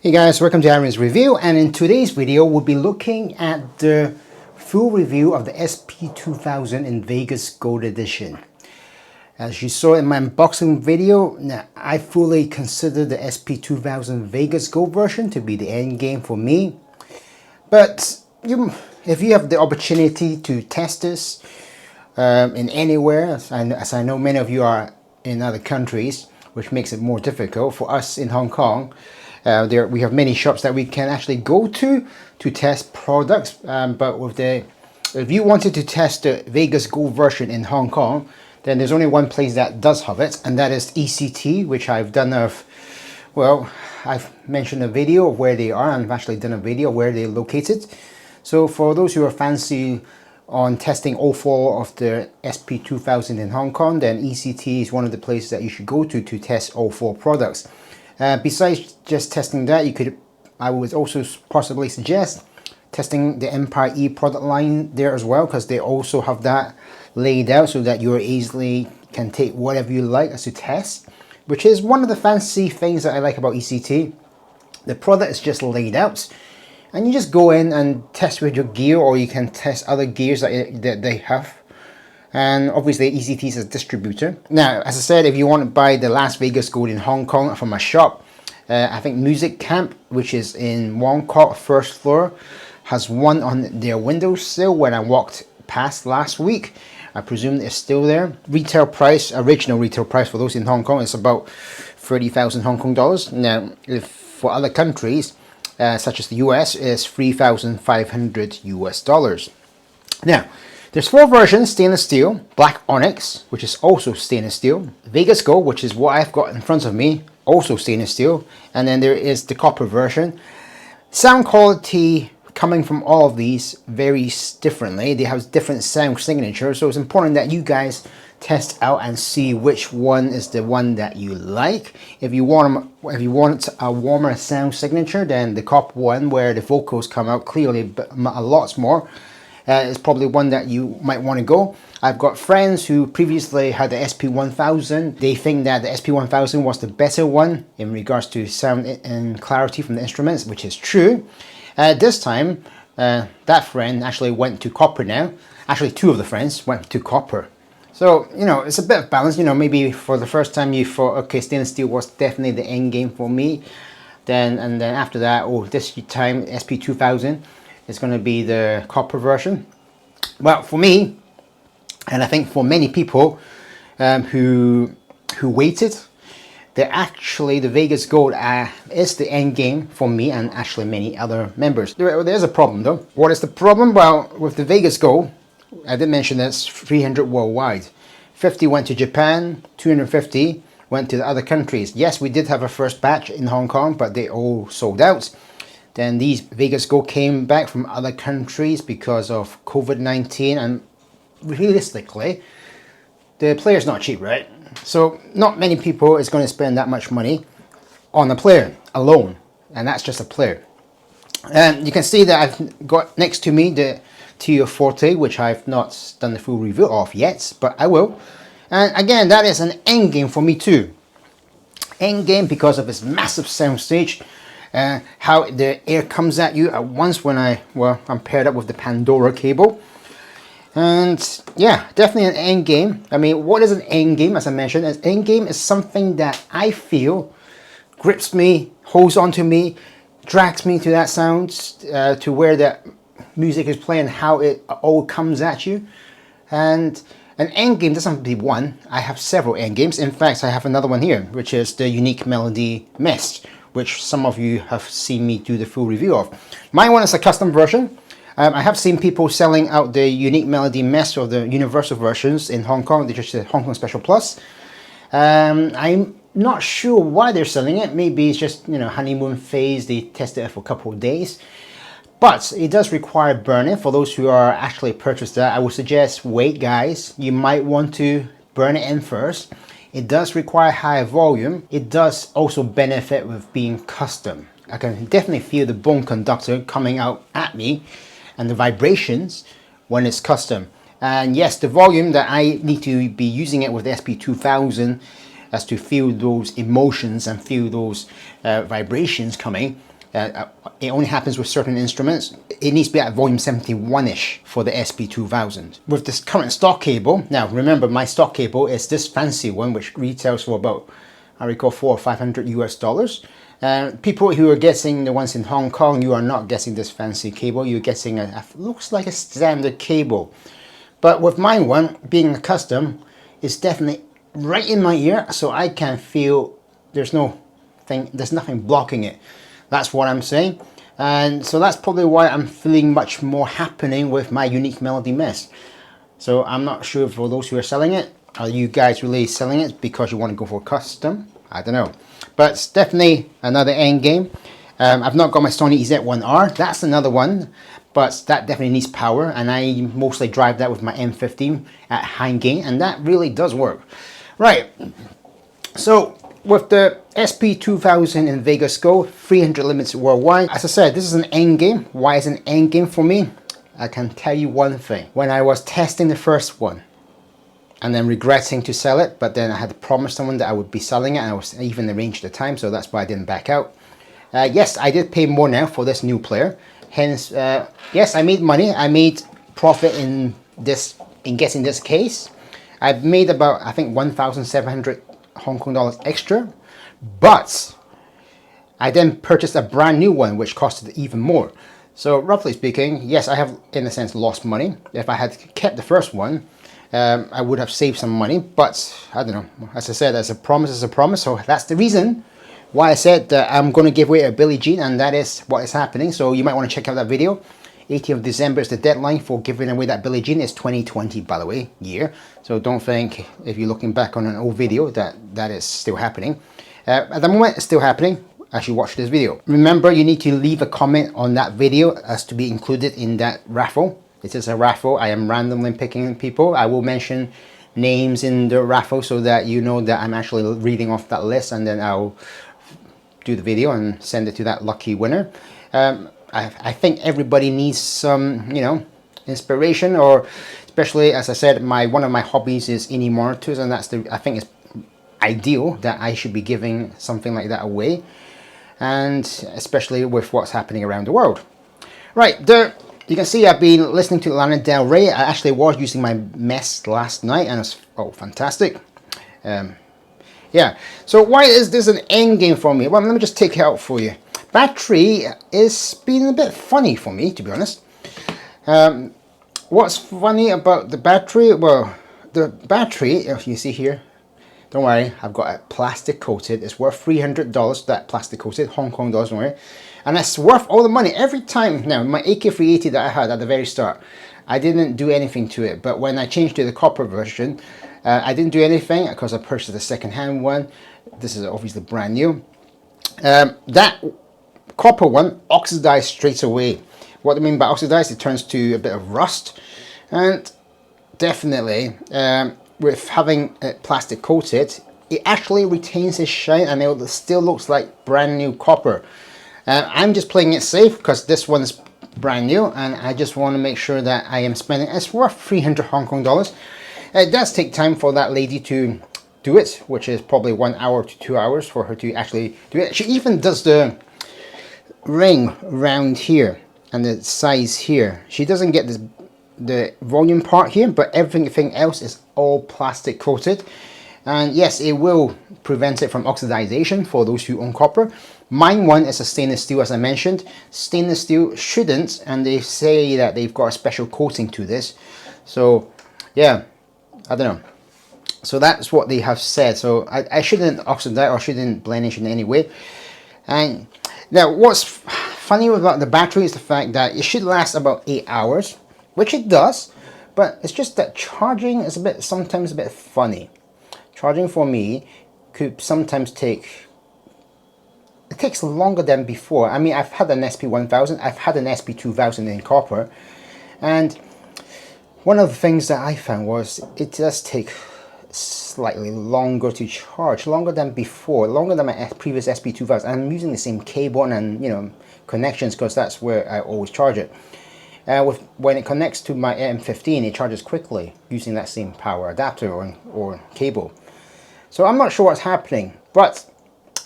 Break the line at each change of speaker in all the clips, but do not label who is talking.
Hey guys, welcome to Aaron's review, and in today's video we'll be looking at the full review of the Sp2000 in Vegas Gold Edition. As you saw in my unboxing video, I fully consider the Sp2000 Vegas Gold version to be the end game for me. But if you have the opportunity to test this in anywhere, as I know many of you are in other countries, which makes it more difficult for us in Hong Kong. We have many shops that we can actually go to test products, but if you wanted to test the Vegas Gold version in Hong Kong, then there's only one place that does have it, and that is ECT, which I've done I've mentioned a video of where they are, and I've actually done a video where they're located. So for those who are fancy on testing all four of the Sp2000 in Hong Kong, then ECT is one of the places that you should go to test all four products. Besides just testing that, I would also possibly suggest testing the Empire E product line there as well, because they also have that laid out so that you easily can take whatever you like as to test, which is one of the fancy things that I like about ECT. The product is just laid out, and you just go in and test with your gear, or you can test other gears that they have. And obviously ECT is a distributor. Now, as I said, if you want to buy the Las Vegas Gold in Hong Kong from a shop, I think Music Camp, which is in Wong Kok, first floor, has one on their windowsill when I walked past last week. I presume it's still there. Retail price, original retail price for those in Hong Kong is about 30,000 Hong Kong dollars. Now, if for other countries, such as the US, is 3,500 US dollars. Now, there's four versions: stainless steel, black onyx, which is also stainless steel, Vegas Gold, which is what I've got in front of me, also stainless steel, and then there is the copper version. Sound quality coming from all of these varies differently. They have different sound signatures, so it's important that you guys test out and see which one is the one that you like. If you want a warmer sound signature, then the copper one, where the vocals come out clearly a lot more, is probably one that you might want to go. I've got friends who previously had the Sp1000. They think that the Sp1000 was the better one in regards to sound and clarity from the instruments, which is true. This time, that friend actually went to copper now. Actually, two of the friends went to copper. So, it's a bit of balance. Maybe for the first time you thought, okay, stainless steel was definitely the end game for me. And then after that, this time Sp2000 is going to be the copper version. Well, for me, and I think for many people who waited, the Vegas Gold is the end game for me and actually many other members. There's a problem though. What is the problem? Well, with the Vegas Gold, I did mention that's 300 worldwide. 50 went to Japan, 250 went to the other countries. Yes, we did have a first batch in Hong Kong, but they all sold out. Then these Vegas Gold came back from other countries because of COVID-19, and realistically, the player's not cheap, right? So not many people is going to spend that much money on a player alone, and that's just a player. And you can see that I've got next to me the Tio Forte, which I've not done the full review of yet, but I will. And again, that is an end game for me too. End game because of its massive soundstage. How the air comes at you at once when I'm paired up with the Pandora cable. And yeah, definitely an end game. I mean, what is an end game? As I mentioned, an end game is something that I feel grips me, holds onto me, drags me to that sound, to where that music is playing, how it all comes at you. And an end game doesn't have to be one. I have several end games. In fact, I have another one here, which is the Unique Melody Mist, which some of you have seen me do the full review of. My one is a custom version. I have seen people selling out the Unique Melody Mist or the universal versions in Hong Kong. They're just the Hong Kong Special Plus. I'm not sure why they're selling it. Maybe it's just, honeymoon phase. They tested it for a couple of days. But it does require burning. For those who are actually purchased that, I would suggest wait, guys. You might want to burn it in first. It does require higher volume. It does also benefit with being custom. I can definitely feel the bone conductor coming out at me and the vibrations when it's custom. And yes, the volume that I need to be using it with the Sp2000 as to feel those emotions and feel those vibrations coming. It only happens with certain instruments. It needs to be at volume 71-ish for the Sp2000. With this current stock cable, now remember my stock cable is this fancy one which retails for about, I recall, $400 or $500 US. People who are getting the ones in Hong Kong, you are not getting this fancy cable. You're getting looks like a standard cable. But with my one, being a custom, it's definitely right in my ear, so I can feel there's nothing blocking it. That's what I'm saying. And so that's probably why I'm feeling much more happening with my unique melody mess. So I'm not sure for those who are selling it, are you guys really selling it because you want to go for custom? I don't know. But it's definitely another end game. I've not got my Sony EZ1R. That's another one, but that definitely needs power, and I mostly drive that with my M15 at high gain, and that really does work. Right, so with the Sp2000 in Vegas Go, 300 limits worldwide. As I said, this is an end game. Why is it an end game for me? I can tell you one thing. When I was testing the first one, and then regretting to sell it, but then I had promised someone that I would be selling it, and I was even arranged the time, so that's why I didn't back out. Yes, I did pay more now for this new player. Hence, yes, I made money. I made profit in getting this case. I've made about, I think, 1,700 Hong Kong dollars extra, but I then purchased a brand new one, which costed even more. So roughly speaking, yes, I have, in a sense, lost money. If I had kept the first one, I would have saved some money, but I don't know. As I said, as a promise is a promise, so that's the reason why I said that I'm going to give away a Billie Jean, and that is what is happening. So you might want to check out that video. 18th of December is the deadline for giving away that Billie Jean. It's 2020, by the way, year. So don't think, if you're looking back on an old video, that is still happening. At the moment, it's still happening as you watch this video. Remember, you need to leave a comment on that video as to be included in that raffle. It is a raffle. I am randomly picking people. I will mention names in the raffle so that you know that I'm actually reading off that list, and then I'll do the video and send it to that lucky winner. I think everybody needs some, you know, inspiration, or especially, as I said, one of my hobbies is ini monitors, and I think it's ideal that I should be giving something like that away, and especially with what's happening around the world. Right, you can see I've been listening to Lana Del Rey. I actually was using my mess last night, and it's fantastic. Yeah, so why is this an end game for me? Well, let me just take it out for you. Battery is being a bit funny for me, to be honest. What's funny about the battery? Well, the battery, if you see here, don't worry, I've got it plastic coated. It's worth $300, that plastic coated, Hong Kong dollars, don't worry. And it's worth all the money every time. Now, my AK380 that I had at the very start, I didn't do anything to it. But when I changed to the copper version, I didn't do anything because I purchased a second-hand one. This is obviously brand new. That copper one oxidized straight away. What I mean by oxidized, it turns to a bit of rust. And definitely, with having it plastic coated, it actually retains its shine, and it still looks like brand new copper. I'm just playing it safe because this one's brand new, and I just want to make sure that I am spending, it's worth 300 Hong Kong dollars. It does take time for that lady to do it, which is probably 1 hour to 2 hours for her to actually do it. She even does the ring around here and the size here. She doesn't get the volume part here, but everything else is all plastic coated. And yes, it will prevent it from oxidization for those who own copper. Mine one is a stainless steel, as I mentioned. Stainless steel shouldn't, and they say that they've got a special coating to this. So yeah, I don't know. So that's what they have said. So I shouldn't oxidize or shouldn't blemish in any way. And now what's funny about the battery is the fact that it should last about 8 hours, which it does, but it's just that charging is sometimes a bit funny. Charging for me could sometimes take, it takes longer than before. I mean, I've had an Sp1000, I've had an Sp2000 in copper, and one of the things that I found was it does take slightly longer to charge, longer than before, longer than my previous Sp2000. I'm using the same cable and, you know, connections, because that's where I always charge it. When it connects to my M15, it charges quickly using that same power adapter or cable. So I'm not sure what's happening, but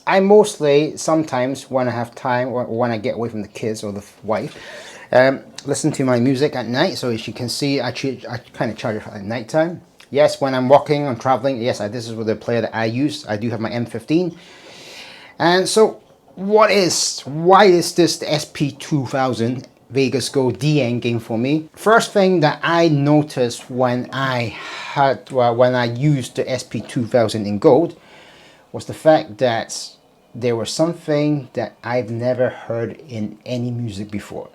I mostly, sometimes when I have time or when I get away from the kids or the wife, listen to my music at night. So as you can see, I kind of charge it at night time. Yes, when I'm walking, I'm traveling, yes, this is the player that I use. I do have my M15. And so why is this the SP2000 Vegas Gold D endgame for me? First thing that I noticed when I used the SP2000 in gold was the fact that there was something that I've never heard in any music before.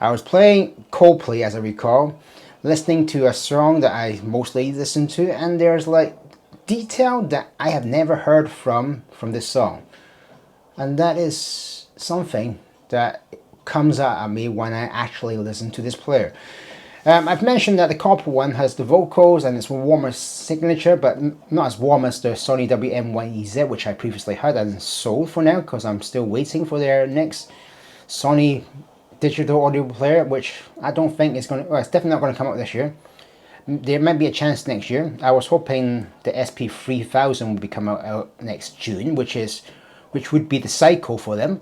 I was playing Coldplay, as I recall, listening to a song that I mostly listen to, and there's like detail that I have never heard from this song. And that is something that comes out at me when I actually listen to this player. I've mentioned that the copper one has the vocals and it's a warmer signature, but not as warm as the Sony WM1EZ, which I previously had and sold for now because I'm still waiting for their next Sony digital audio player, which I don't think is going to, well, it's definitely not going to come out this year. There might be a chance next year. I was hoping the Sp2000 would be come out next June, which would be the cycle for them.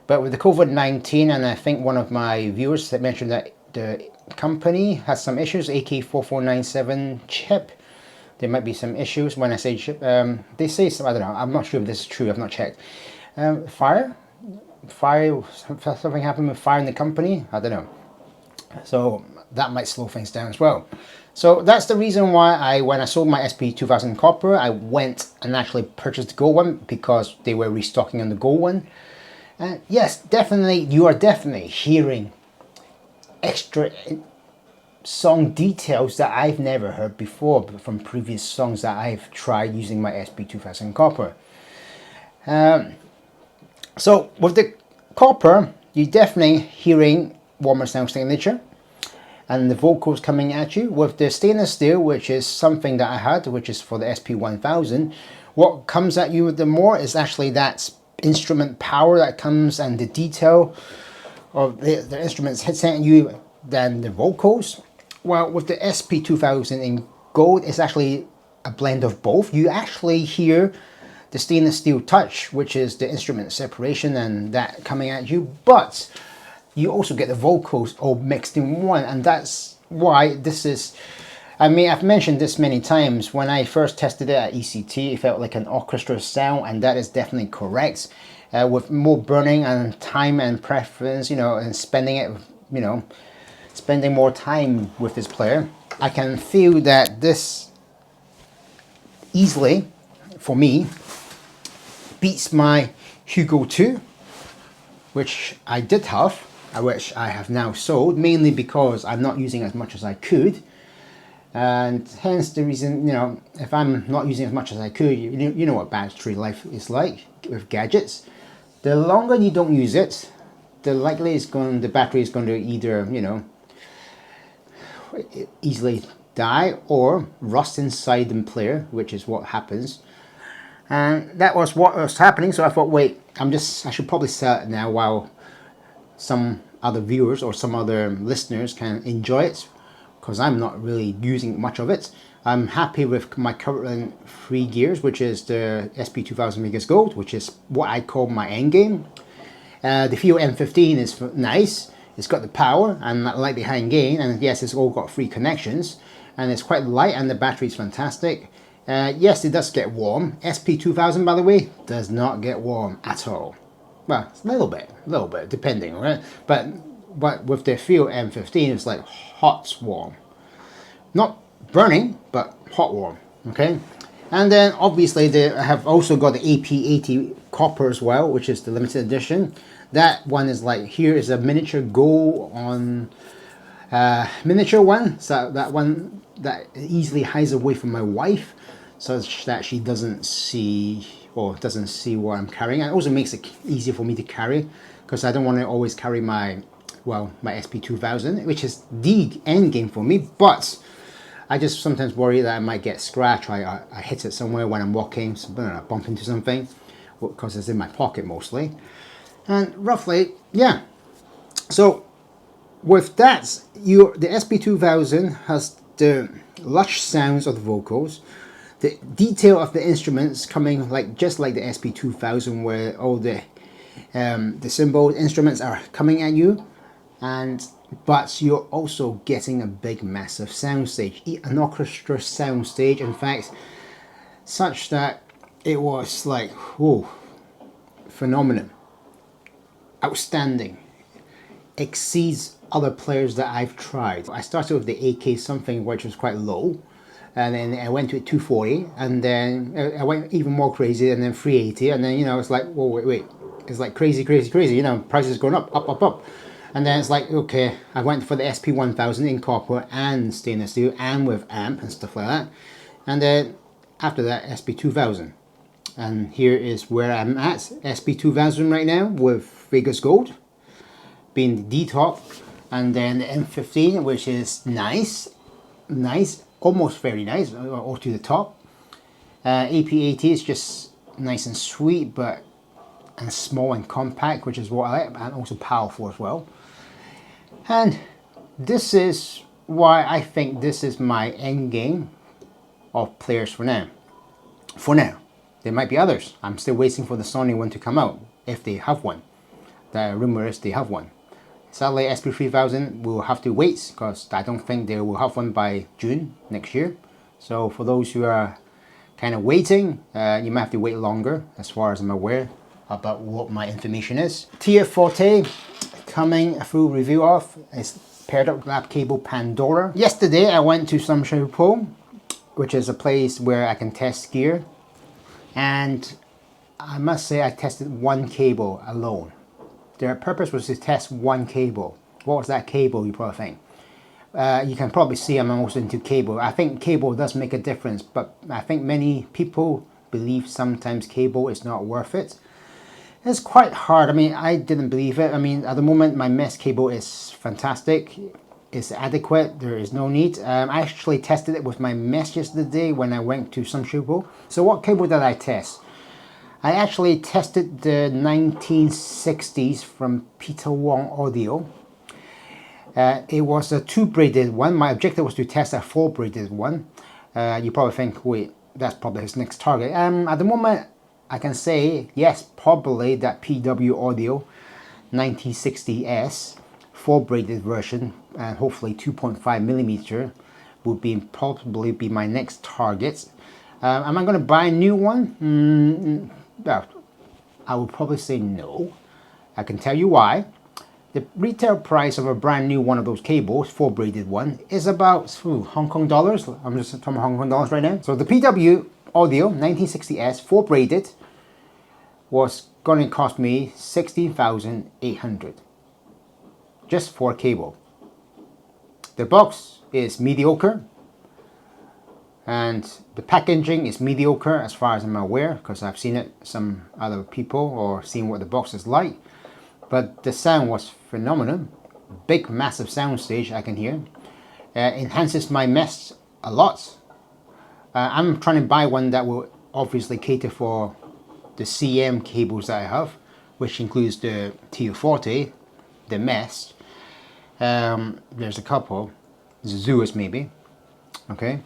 But with the COVID-19, and I think one of my viewers that mentioned that the company has some issues, AK4497 chip. There might be some issues when I say chip. They say some, I don't know, I'm not sure if this is true, I've not checked. Fire, something happened with fire in the company, I don't know. So that might slow things down as well. So that's the reason why when I sold my Sp2000 copper, I went and actually purchased the gold one because they were restocking on the gold one. And yes, definitely, you are definitely hearing extra song details that I've never heard before from previous songs that I've tried using my Sp2000 copper. So with the copper, you're definitely hearing warmer sound signature and the vocals coming at you. With the stainless steel, which is something that I had, which is for the Sp1000, what comes at you the more is actually that instrument power that comes and the detail of the instruments hits at you than the vocals. Well, with the Sp2000 in gold, it's actually a blend of both. You actually hear the stainless steel touch, which is the instrument separation and that coming at you, but you also get the vocals all mixed in one, and that's why this is, I mean, I've mentioned this many times. When I first tested it at ECT, it felt like an orchestra sound, and that is definitely correct. With more burning and time and preference, you know, and spending it, you know, spending more time with this player, I can feel that this easily, for me, beats my Hugo 2, which I did have, which I have now sold, mainly because I'm not using as much as I could. And hence the reason, you know, if I'm not using as much as I could, you know what battery life is like with gadgets. The longer you don't use it, the likely the battery is going to either, you know, easily die or rust inside the player, which is what happens. And that was what was happening. So I thought, wait, I should probably sell it now while some other viewers or some other listeners can enjoy it, because I'm not really using much of it. I'm happy with my current 3 gears, which is the Sp2000 Vegas Gold, which is what I call my endgame. The Fio M15 is nice. It's got the power and I like the high gain, and yes, it's all got 3 connections, and it's quite light, and the battery is fantastic. Yes, it does get warm. Sp2000, by the way, does not get warm at all. Well, it's a little bit, depending, right? But with the Fio M15, it's like hot warm. Not burning, but hot warm, okay? And then obviously I have also got the AP80 copper as well, which is the limited edition. That one is like, here is a miniature gold on miniature one, so that one that easily hides away from my wife, so that she doesn't see what I'm carrying. And it also makes it easier for me to carry, because I don't want to always carry my Sp2000, which is the end game for me, but I just sometimes worry that I might get scratched. I hit it somewhere when I'm walking, I bump into something, because it's in my pocket mostly. And roughly, yeah. So with that, the Sp2000 has the lush sounds of the vocals, The detail of the instruments coming just like the Sp2000, where all the cymbal instruments are coming at you, but you're also getting a big massive soundstage, an orchestra soundstage, in fact, such that it was like, whoa, phenomenal, outstanding, exceeds other players that I've tried. I started with the AK something, which was quite low, and then I went to 240, and then I went even more crazy, and then 380, and then, you know, it's like, whoa, wait, it's like crazy, you know, prices going up. And then it's like, okay, I went for the Sp1000 in copper and stainless steel and with amp and stuff like that. And then after that, Sp2000. And here is where I'm at, Sp2000 right now with Vegas Gold being the D-top. And then the M15, which is nice, almost very nice, or to the top. AP80 is just nice and sweet, and small and compact, which is what I like, and also powerful as well. And this is why I think this is my end game of players for now. There might be others. I'm still waiting for the Sony one to come out, if they have one. The rumor is they have one. Sadly, Sp3000 will have to wait, because I don't think they will have one by June next year. So for those who are kind of waiting, you might have to wait longer, as far as I'm aware about what my information is. TF40 coming, a full review of, is paired up lap cable Pandora. Yesterday I went to some show, which is a place where I can test gear, and I must say I tested one cable alone. Their purpose was to test one cable. What was that cable, you probably think? You can probably see I'm also into cable. I think cable does make a difference, but I think many people believe sometimes cable is not worth it. It's quite hard. I mean, I didn't believe it. I mean, at the moment, my mesh cable is fantastic. It's adequate. There is no need. I actually tested it with my mesh yesterday when I went to some show. So what cable did I test? I actually tested the 1960s from Peter Wong Audio. It was a 2-braided one. My objective was to test a 4-braided one. You probably think, wait, that's probably his next target. At the moment, I can say, yes, probably that PW Audio 1960S 4-braided version, and hopefully 2.5mm would probably be my next target. Am I going to buy a new one? Well, I would probably say no. I can tell you why. The retail price of a brand new one of those cables, 4-braided one, is about Hong Kong dollars. I'm just talking Hong Kong dollars right now. So the PW Audio 1960S 4-braided was going to cost me 16,800 just for a cable. The box is mediocre, and the packaging is mediocre as far as I'm aware, because I've seen it some other people or seen what the box is like. But the sound was phenomenal. Big massive sound stage I can hear. Enhances my mesh a lot. I'm trying to buy one that will obviously cater for the CM cables that I have, which includes the TU40, the mesh. There's a couple, Zeus maybe. Okay,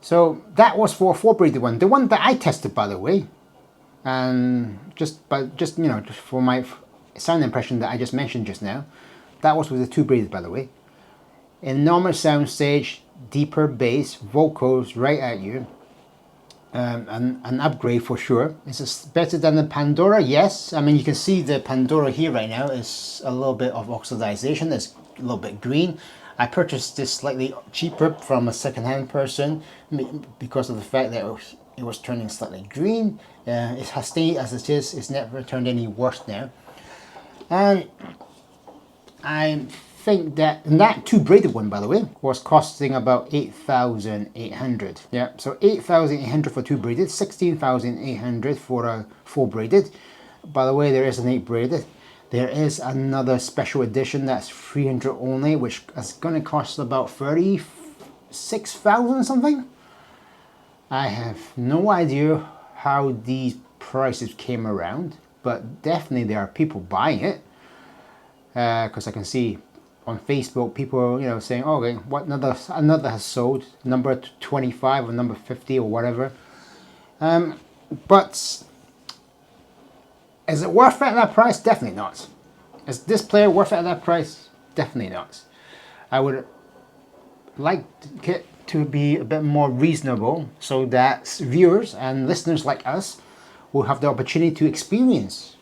so that was for a 4-braided one. The one that I tested, by the way, and just you know, just for my sound impression that I just mentioned just now, that was with the 2-braided, by the way. Enormous sound stage, deeper bass, vocals right at you. An upgrade for sure. Is this better than the Pandora? Yes. I mean, you can see the Pandora here right now is a little bit of oxidization. It's a little bit green. I purchased this slightly cheaper from a second-hand person because of the fact that it was turning slightly green. It has stayed as it is. It's never turned any worse now. And I think that 2-braided one, by the way, was costing about 8,800. Yeah, so 8,800 for 2-braided, 16,800 for a 4-braided. By the way, there is an 8-braided. There is another special edition that's 300 only, which is going to cost about 36,000 something. I have no idea how these prices came around, but definitely there are people buying it, because I can see on Facebook, people are, you know, saying, oh, okay, what another has sold, number 25 or number 50 or whatever. But is it worth it at that price? Definitely not. Is this player worth it at that price? Definitely not. I would like it to be a bit more reasonable so that viewers and listeners like us will have the opportunity to experience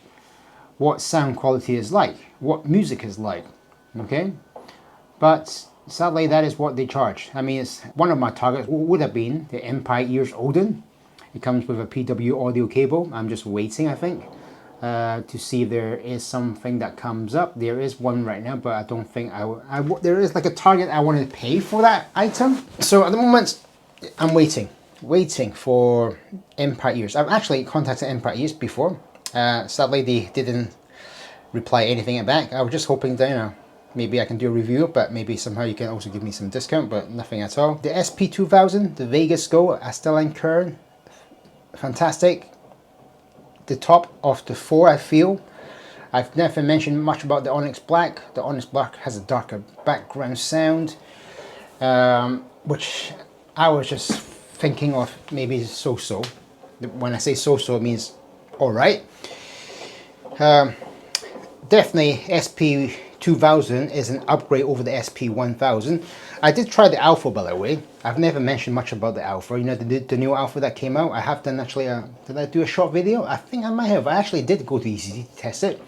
what sound quality is like, what music is like, okay? But sadly, that is what they charge. I mean, it's one of my targets would have been the Empire Ears Odin. It comes with a PW audio cable. I'm just waiting, I think, to see if there is something that comes up. There is one right now, but I don't think there is like a target I want to pay for that item. So at the moment, I'm waiting for Empire Ears. I've actually contacted Empire Ears before. Sadly, they didn't reply anything back. I was just hoping that, you know, maybe I can do a review, but maybe somehow you can also give me some discount, but nothing at all. The Sp2000, the Vegas Go, Astell and Kern, fantastic. The top of the four, I feel. I've never mentioned much about the Onyx Black. The Onyx Black has a darker background sound, which I was just thinking of maybe so-so. When I say so-so, it means alright. Definitely Sp2000 is an upgrade over the Sp1000. I did try the Alpha, by the way. I've never mentioned much about the Alpha. You know, the new Alpha that came out. I have done actually did I do a short video? I think I might have. I actually did go to ECC to test it.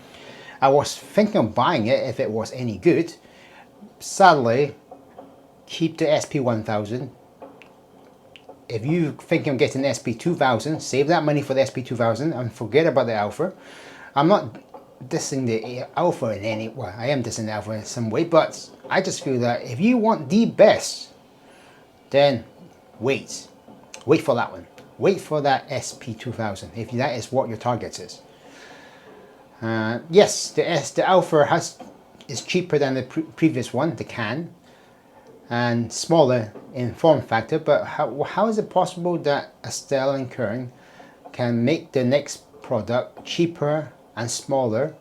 I was thinking of buying it if it was any good. Sadly, keep the Sp1000. If you think I'm getting the Sp2000, save that money for the Sp2000 and forget about the Alpha. I'm not dissing the Alpha in any way. Well, I am dissing the Alpha in some way, but I just feel that if you want the best, then wait for that one. Wait for that Sp2000 if that is what your target is. Yes, the Alpha is cheaper than the previous one, the Can, and smaller in form factor. But how is it possible that Astell and Kern can make the next product cheaper and smaller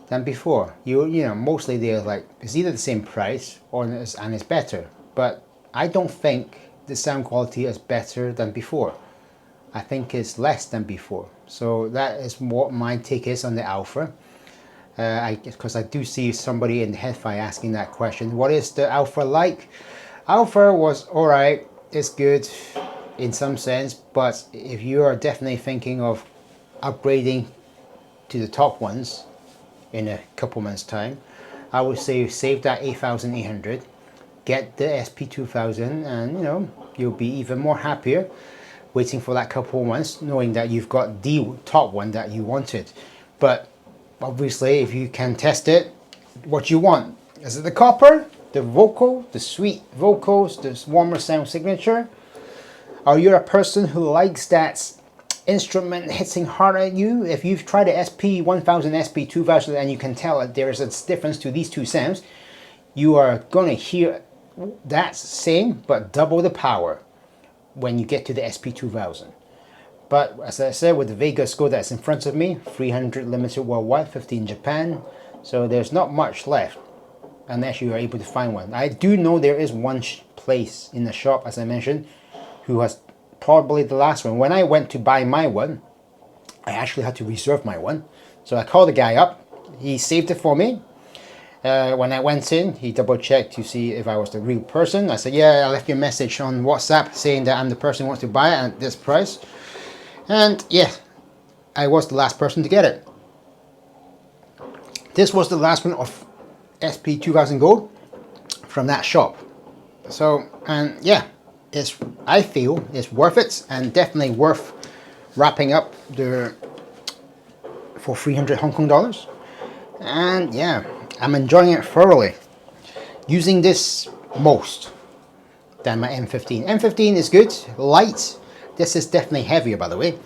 than before? You know, mostly they're like, it's either the same price or it's better, but I don't think the sound quality is better than before. I think it's less than before. So that is what my take is on the Alpha. Because I do see somebody in the Headfi asking that question. What is the Alpha like? Alpha was alright, it's good in some sense, but if you are definitely thinking of upgrading to the top ones in a couple months time, I would say save that 8800, get the Sp2000, and you know, you'll be even more happier waiting for that couple months knowing that you've got the top one that you wanted. But obviously, if you can test it, what you want, is it the copper, the vocal, the sweet vocals, the warmer sound signature? Are you a person who likes that instrument hitting hard at you? If you've tried the Sp1000, Sp2000, and you can tell that there is a difference to these two sounds, you are going to hear that same but double the power when you get to the Sp2000. But as I said, with the Vegas Go that's in front of me, 300 limited worldwide, 50 in Japan, so there's not much left unless you are able to find one. I do know there is one place in the shop, as I mentioned, who has probably the last one. When I went to buy my one, I actually had to reserve my one. So I called the guy up, he saved it for me. When I went in, he double checked to see if I was the real person. I said, yeah, I left you a message on WhatsApp saying that I'm the person who wants to buy it at this price. And yeah, I was the last person to get it. This was the last one of Sp2000 Gold from that shop. So, and yeah, I feel it's worth it, and definitely worth wrapping up for 300 Hong Kong dollars. And yeah, I'm enjoying it thoroughly. Using this most than my M15. M15 is good, light. This is definitely heavier, by the way.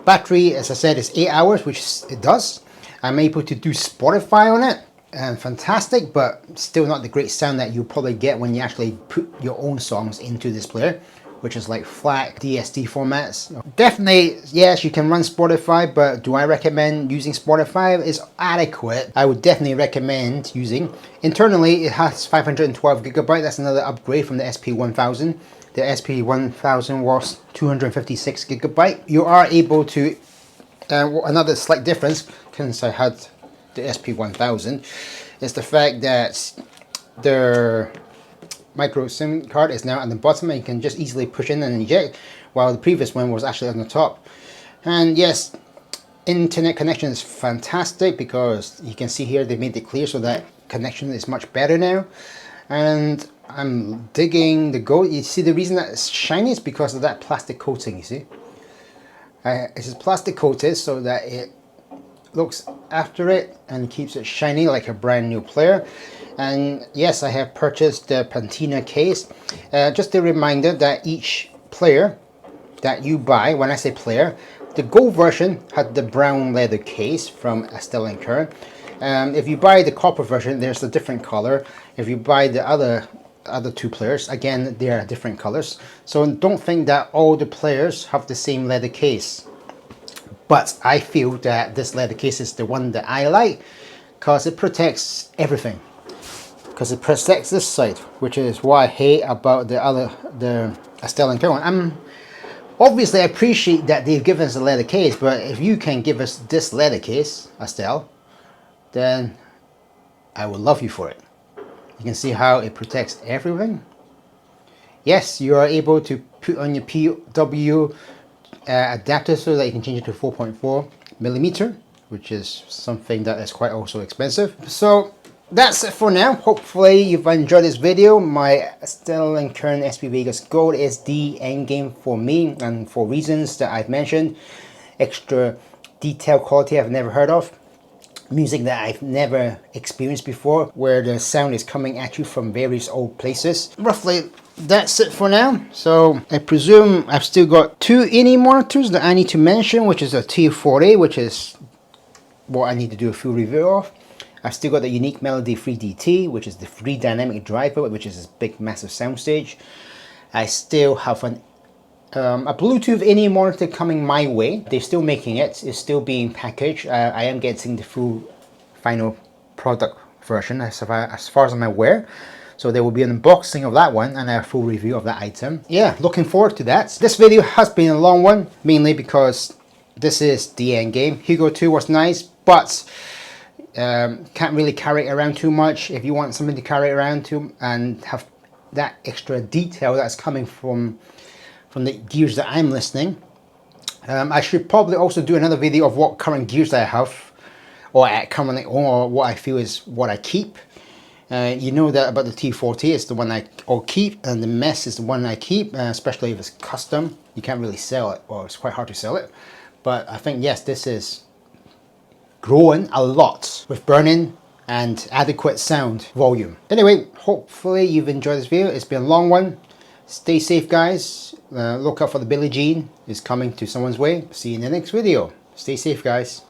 Battery, as I said, is 8 hours, which it does. I'm able to do Spotify on it, and fantastic, but still not the great sound that you probably get when you actually put your own songs into this player, which is like FLAC, DSD formats. Definitely, yes, you can run Spotify, but do I recommend using Spotify? It's adequate. I would definitely recommend using. Internally, it has 512 gigabyte. That's another upgrade from the Sp1000. The Sp1000 was 256 gigabyte. You are able to, another slight difference, since I had the Sp1000, is the fact that the micro SIM card is now at the bottom and you can just easily push in and eject, while the previous one was actually on the top. And yes, internet connection is fantastic because you can see here they made it clear so that connection is much better now. And I'm digging the gold. You see the reason that it's shiny is because of that plastic coating, you see. It's plastic coated so that it looks after it and keeps it shiny like a brand new player. And yes, I have purchased the Patina case. Just a reminder that each player that you buy, when I say player, the gold version had the brown leather case from Astell and Kern. If you buy the copper version, there's a different color. If you buy the other two players, again, they are different colors. So don't think that all the players have the same leather case. But I feel that this leather case is the one that I like because it protects everything. Because it protects this side, which is what I hate about the Astell and Kern. Obviously I appreciate that they've given us a leather case, but if you can give us this leather case, Astell, then I will love you for it. You can see how it protects everything. Yes, you are able to put on your PW adapter so that you can change it to 4.4 millimeter, which is something that is quite also expensive. So that's it for now. Hopefully you've enjoyed this video. My Astell and Kern SP Vegas Gold is the end game for me, and for reasons that I've mentioned. Extra detail quality I've never heard of. Music that I've never experienced before, where the sound is coming at you from various old places. Roughly that's it for now. So I presume I've still got two ini monitors that I need to mention, which is a T40, which is what I need to do a full review of. I've still got the Unique Melody 3DT, which is the free dynamic driver, which is this big massive soundstage. I still have a Bluetooth ini monitor coming my way. They're still making it. It's still being packaged. I am getting the full final product version as far as I'm aware. So there will be an unboxing of that one and a full review of that item. Yeah, looking forward to that. This video has been a long one, mainly because this is the end game. Hugo 2 was nice, but can't really carry it around too much. If you want something to carry it around to and have that extra detail that's coming from the gears that I'm listening, I should probably also do another video of what current gears I have, or currently, or what I feel is what I keep. You know that about the T40, it's the one I keep, and the Mess is the one I keep, especially if it's custom. You can't really sell it, or it's quite hard to sell it. But I think, yes, this is growing a lot with burning and adequate sound volume. Anyway, hopefully you've enjoyed this video. It's been a long one. Stay safe, guys. Look out for the Billie Jean is coming to someone's way. See you in the next video. Stay safe, guys.